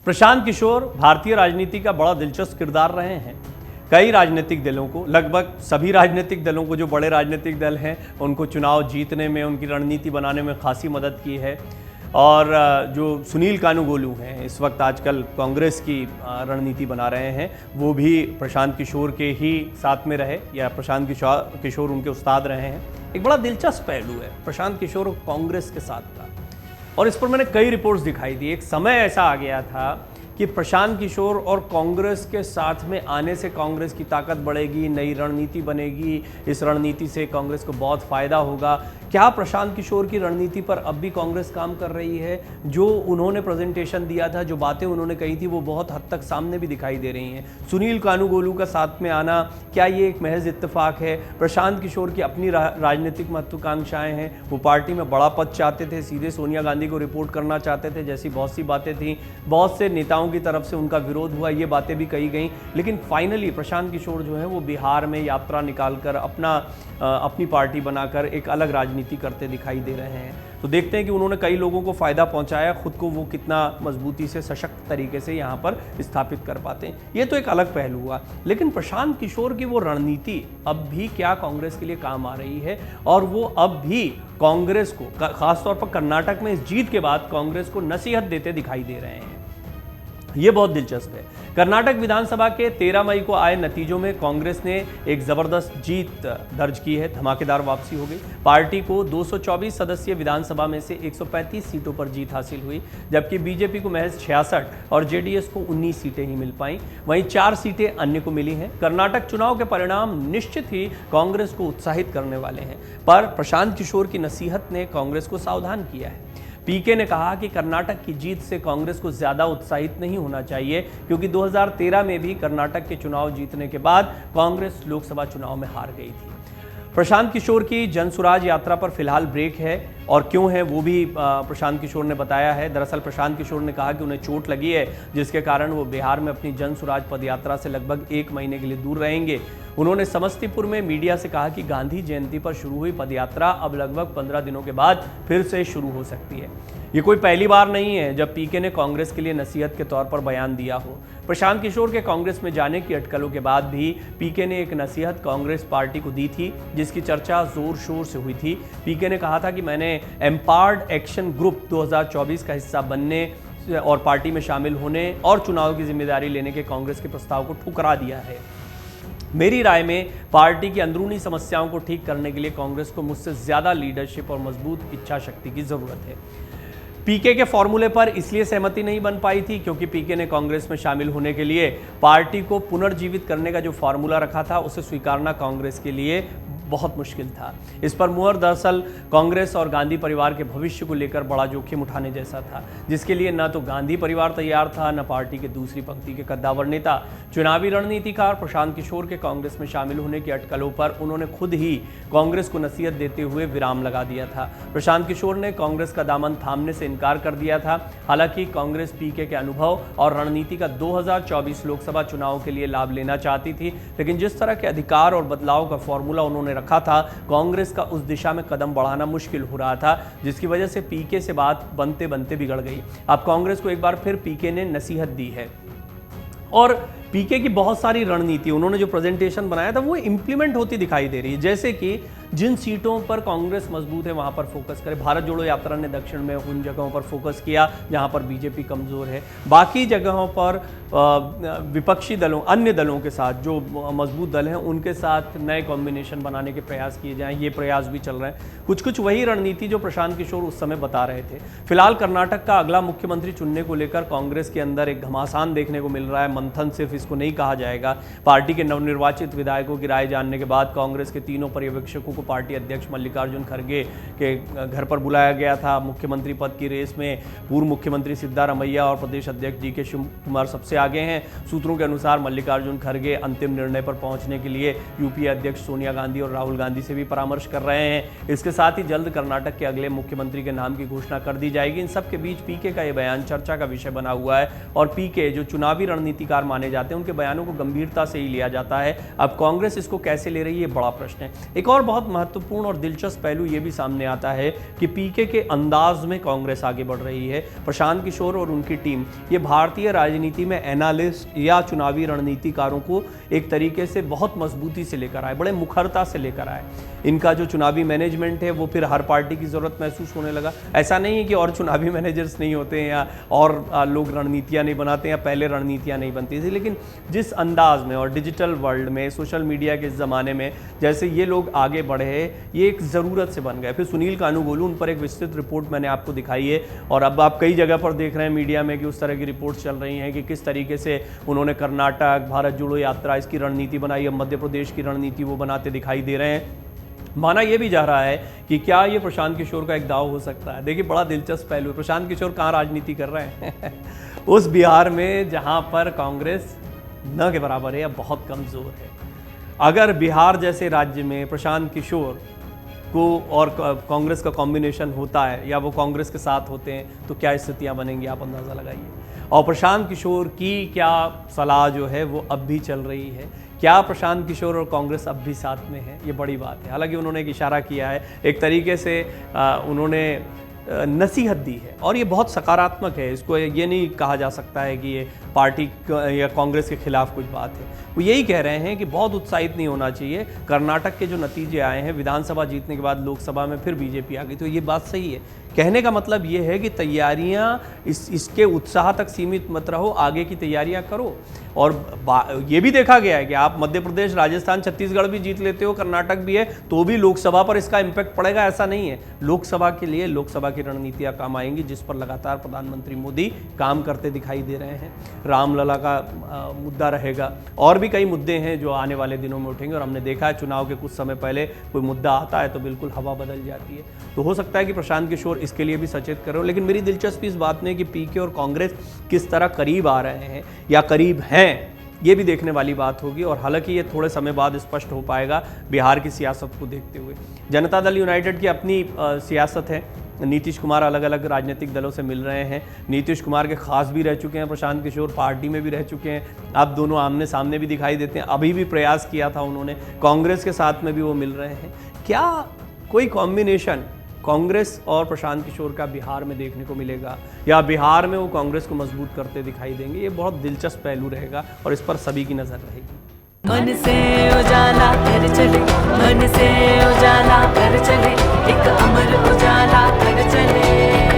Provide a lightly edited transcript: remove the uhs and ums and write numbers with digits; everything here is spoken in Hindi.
प्रशांत किशोर भारतीय राजनीति का बड़ा दिलचस्प किरदार रहे हैं। कई राजनीतिक दलों को, लगभग सभी राजनीतिक दलों को, जो बड़े राजनीतिक दल हैं, उनको चुनाव जीतने में, उनकी रणनीति बनाने में खासी मदद की है। और जो सुनील कानूगोलू हैं, इस वक्त आजकल कांग्रेस की रणनीति बना रहे हैं, वो भी प्रशांत किशोर के ही साथ में रहे या प्रशांत किशोर उनके उस्ताद रहे हैं। एक बड़ा दिलचस्प पहलू है प्रशांत किशोर और कांग्रेस के साथ का, और इस पर मैंने कई रिपोर्ट्स दिखाई दी। एक समय ऐसा आ गया था कि प्रशांत किशोर और कांग्रेस के साथ में आने से कांग्रेस की ताकत बढ़ेगी, नई रणनीति बनेगी, इस रणनीति से कांग्रेस को बहुत फायदा होगा। क्या प्रशांत किशोर की रणनीति पर अब भी कांग्रेस काम कर रही है? जो उन्होंने प्रेजेंटेशन दिया था, जो बातें उन्होंने कही थी, वो बहुत हद तक सामने भी दिखाई दे रही हैं। सुनील कानूगोलू का साथ में आना, क्या ये एक महज इत्तेफाक है? प्रशांत किशोर की अपनी राजनीतिक महत्वाकांक्षाएं हैं, वो पार्टी में बड़ा पद चाहते थे, सीधे सोनिया गांधी को रिपोर्ट करना चाहते थे, जैसी बहुत सी बातें थी। बहुत से नेताओं की तरफ से उनका विरोध हुआ, ये बातें भी कही गई, लेकिन फाइनली प्रशांत किशोर जो है वो बिहार में यात्रा निकालकर अपनी पार्टी बनाकर एक अलग राजनीति करते दिखाई दे रहे हैं। तो देखते हैं कि उन्होंने कई लोगों को फायदा पहुंचाया, खुद को वो कितना मजबूती से, सशक्त तरीके से यहाँ पर स्थापित कर पाते हैं। ये तो एक अलग पहलू हुआ, लेकिन प्रशांत किशोर की वो रणनीति अब भी क्या कांग्रेस के लिए काम आ रही है? और वो अब भी कांग्रेस को, खासतौर पर कर्नाटक में इस जीत के बाद, कांग्रेस को नसीहत देते दिखाई दे रहे हैं। ये बहुत दिलचस्प है। कर्नाटक विधानसभा के 13 मई को आए नतीजों में कांग्रेस ने एक जबरदस्त जीत दर्ज की है, धमाकेदार वापसी हो गई। पार्टी को 224 सदस्यीय विधानसभा में से 135 सीटों पर जीत हासिल हुई, जबकि बीजेपी को महज 66 और जेडीएस को 19 सीटें ही मिल पाईं। वहीं 4 सीटें अन्य को मिली हैं। कर्नाटक चुनाव के परिणाम निश्चित ही कांग्रेस को उत्साहित करने वाले हैं, पर प्रशांत किशोर की नसीहत ने कांग्रेस को सावधान किया है। पीके ने कहा कि कर्नाटक की जीत से कांग्रेस को ज्यादा उत्साहित नहीं होना चाहिए, क्योंकि 2013 में भी कर्नाटक के चुनाव जीतने के बाद कांग्रेस लोकसभा चुनाव में हार गई थी। प्रशांत किशोर की जनसुराज यात्रा पर फिलहाल ब्रेक है, और क्यों है वो भी प्रशांत किशोर ने बताया है। दरअसल प्रशांत किशोर ने कहा कि उन्हें चोट लगी है, जिसके कारण वो बिहार में अपनी जनसुराज पदयात्रा से लगभग 1 महीने के लिए दूर रहेंगे। उन्होंने समस्तीपुर में मीडिया से कहा कि गांधी जयंती पर शुरू हुई पदयात्रा अब लगभग 15 दिनों के बाद फिर से शुरू हो सकती है। ये कोई पहली बार नहीं है जब पीके ने कांग्रेस के लिए नसीहत के तौर पर बयान दिया हो। प्रशांत किशोर के कांग्रेस में जाने की अटकलों के बाद भी पीके ने एक नसीहत कांग्रेस पार्टी को दी थी, जिसकी चर्चा जोर शोर से हुई थी। पीके ने कहा था कि मैंने एम्पावर्ड एक्शन ग्रुप 2024 का हिस्सा बनने और पार्टी में शामिल होने और चुनाव की जिम्मेदारी लेने के कांग्रेस के प्रस्ताव को ठुकरा दिया है। मेरी राय में पार्टी की अंदरूनी समस्याओं को ठीक करने के लिए कांग्रेस को मुझसे ज्यादा लीडरशिप और मजबूत इच्छा शक्ति की जरूरत है। पीके के फॉर्मूले पर इसलिए सहमति नहीं बन पाई थी क्योंकि पीके ने कांग्रेस में शामिल होने के लिए पार्टी को पुनर्जीवित करने का जो फॉर्मूला रखा था, उसे स्वीकारना कांग्रेस के लिए बहुत मुश्किल था। इस पर मुहर दरअसल कांग्रेस और गांधी परिवार के भविष्य को लेकर बड़ा जोखिम उठाने जैसा था, जिसके लिए न तो गांधी परिवार तैयार था, न पार्टी के दूसरी पंक्ति के कद्दावर नेता। चुनावी रणनीतिकार प्रशांत किशोर के कांग्रेस में शामिल होने की अटकलों पर उन्होंने खुद ही कांग्रेस को नसीहत देते हुए विराम लगा दिया था। प्रशांत किशोर ने कांग्रेस का दामन थामने से इनकार कर दिया था। हालांकि कांग्रेस पीके के अनुभव और रणनीति का 2024 लोकसभा चुनाव के लिए लाभ लेना चाहती थी, लेकिन जिस तरह के अधिकार और बदलाव का फॉर्मूला उन्होंने रखा था, कांग्रेस का उस दिशा में कदम बढ़ाना मुश्किल हो रहा था, जिसकी वजह से पीके से बात बनते बनते बिगड़ गई। अब कांग्रेस को एक बार फिर पीके ने नसीहत दी है, और पीके की बहुत सारी रणनीति, उन्होंने जो प्रेजेंटेशन बनाया था, वो इंप्लीमेंट होती दिखाई दे रही है। जैसे कि जिन सीटों पर कांग्रेस मजबूत है वहां पर फोकस करे। भारत जोड़ो यात्रा ने दक्षिण में उन जगहों पर फोकस किया जहां पर बीजेपी कमजोर है। बाकी जगहों पर विपक्षी दलों, अन्य दलों के साथ, जो मजबूत दल हैं, उनके साथ नए कॉम्बिनेशन बनाने के प्रयास किए जाएं, ये प्रयास भी चल रहे हैं। कुछ वही रणनीति जो प्रशांत किशोर उस समय बता रहे थे। फिलहाल कर्नाटक का अगला मुख्यमंत्री चुनने को लेकर कांग्रेस के अंदर एक घमासान देखने को मिल रहा है। मंथन सिर्फ इसको नहीं कहा जाएगा। पार्टी के नवनिर्वाचित विधायकों की राय जानने के बाद कांग्रेस के तीनों पर्यवेक्षकों को पार्टी अध्यक्ष मल्लिकार्जुन खड़गे के घर पर बुलाया गया था। मुख्यमंत्री पद की रेस में पूर्व मुख्यमंत्री सिद्धारमैया और प्रदेश अध्यक्ष डीके शिवकुमार सबसे आगे हैं। सूत्रों के अनुसार मल्लिकार्जुन खड़गे अंतिम निर्णय पर पहुंचने के लिए यूपीए अध्यक्ष सोनिया गांधी और राहुल गांधी से भी परामर्श कर रहे हैं। इसके साथ ही जल्द कर्नाटक के अगले मुख्यमंत्री के नाम की घोषणा कर दी जाएगी। इन सबके बीच पीके का यह बयान चर्चा का विषय बना हुआ है, और पीके जो चुनावी रणनीतिकार माने जाते जाते हैं, उनके बयानों को गंभीरता से ही लिया जाता है। अब कांग्रेस इसको कैसे ले रही है, बड़ा प्रश्न है। एक और बहुत महत्वपूर्ण और दिलचस्प पहलू ये भी सामने आता है कि पीके के अंदाज में कांग्रेस आगे बढ़ रही है। प्रशांत किशोर और उनकी टीम ये भारतीय राजनीति में एनालिस्ट या चुनावी रणनीतिकारों को एक तरीके से बहुत मजबूती से लेकर आए, बड़े मुखरता से लेकर आए। इनका जो चुनावी मैनेजमेंट है वो फिर हर पार्टी की ज़रूरत महसूस होने लगा। ऐसा नहीं है कि और चुनावी मैनेजर्स नहीं होते हैं या और लोग रणनीतियाँ नहीं बनाते हैं या पहले रणनीतियाँ नहीं बनती थी, लेकिन जिस अंदाज में और डिजिटल वर्ल्ड में, सोशल मीडिया के ज़माने में जैसे ये लोग आगे बढ़े, ये एक ज़रूरत से बन गए। फिर सुनील कानूगोलू, उन पर एक विस्तृत रिपोर्ट मैंने आपको दिखाई है और अब आप कई जगह पर देख रहे हैं मीडिया में कि उस तरह की रिपोर्ट्स चल रही हैं कि किस तरीके से उन्होंने कर्नाटक, भारत जोड़ो यात्रा, इसकी रणनीति बनाई। अब मध्य प्रदेश की रणनीति वो बनाते दिखाई दे रहे हैं। माना यह भी जा रहा है कि क्या ये प्रशांत किशोर का एक दाव हो सकता है। देखिए, बड़ा दिलचस्प पहलू है। प्रशांत किशोर कहाँ राजनीति कर रहे हैं उस बिहार में जहाँ पर कांग्रेस न के बराबर है या बहुत कमज़ोर है। अगर बिहार जैसे राज्य में प्रशांत किशोर को और कांग्रेस का कॉम्बिनेशन होता है या वो कांग्रेस के साथ होते हैं तो क्या स्थितियाँ बनेंगी, आप अंदाज़ा लगाइए। और प्रशांत किशोर की क्या सलाह जो है वो अब भी चल रही है, क्या प्रशांत किशोर और कांग्रेस अब भी साथ में है, ये बड़ी बात है। हालांकि उन्होंने एक इशारा किया है, एक तरीके से उन्होंने नसीहत दी है और ये बहुत सकारात्मक है। इसको ये नहीं कहा जा सकता है कि ये पार्टी या कांग्रेस के खिलाफ कुछ बात है। वो यही कह रहे हैं कि बहुत उत्साहित नहीं होना चाहिए। कर्नाटक के जो नतीजे आए हैं, विधानसभा जीतने के बाद लोकसभा में फिर बीजेपी आ गई, तो ये बात सही है। कहने का मतलब ये है कि तैयारियां इसके उत्साह तक सीमित मत रहो, आगे की तैयारियां करो। और ये भी देखा गया है कि आप मध्य प्रदेश, राजस्थान, छत्तीसगढ़ भी जीत लेते हो, कर्नाटक भी है, तो भी लोकसभा पर इसका इम्पैक्ट पड़ेगा, ऐसा नहीं है। लोकसभा के लिए लोकसभा की रणनीतियां काम आएंगी, जिस पर लगातार प्रधानमंत्री मोदी काम करते दिखाई दे रहे हैं। रामलला का मुद्दा रहेगा और भी कई मुद्दे हैं जो आने वाले दिनों में उठेंगे। और हमने देखा है चुनाव के कुछ समय पहले कोई मुद्दा आता है तो बिल्कुल हवा बदल जाती है। तो हो सकता है कि प्रशांत किशोर इसके लिए भी सचेत करो। लेकिन मेरी दिलचस्पी इस बात में कि पीके और कांग्रेस किस तरह करीब आ रहे हैं या करीब हैं, ये भी देखने वाली बात होगी। और हालांकि ये थोड़े समय बाद स्पष्ट हो पाएगा बिहार की सियासत को देखते हुए। जनता दल यूनाइटेड की अपनी सियासत है। नीतीश कुमार अलग अलग राजनीतिक दलों से मिल रहे हैं। नीतीश कुमार के खास भी रह चुके हैं, प्रशांत किशोर पार्टी में भी रह चुके हैं। अब दोनों आमने सामने भी दिखाई देते हैं। अभी भी प्रयास किया था उन्होंने, कांग्रेस के साथ में भी वो मिल रहे हैं। क्या कोई कॉम्बिनेशन कांग्रेस और प्रशांत किशोर का बिहार में देखने को मिलेगा या बिहार में वो कांग्रेस को मजबूत करते दिखाई देंगे, ये बहुत दिलचस्प पहलू रहेगा और इस पर सभी की नज़र रहेगी। मन से उजाला कर चले, मन से उजाला कर चले, एक अमर उजाला कर चले।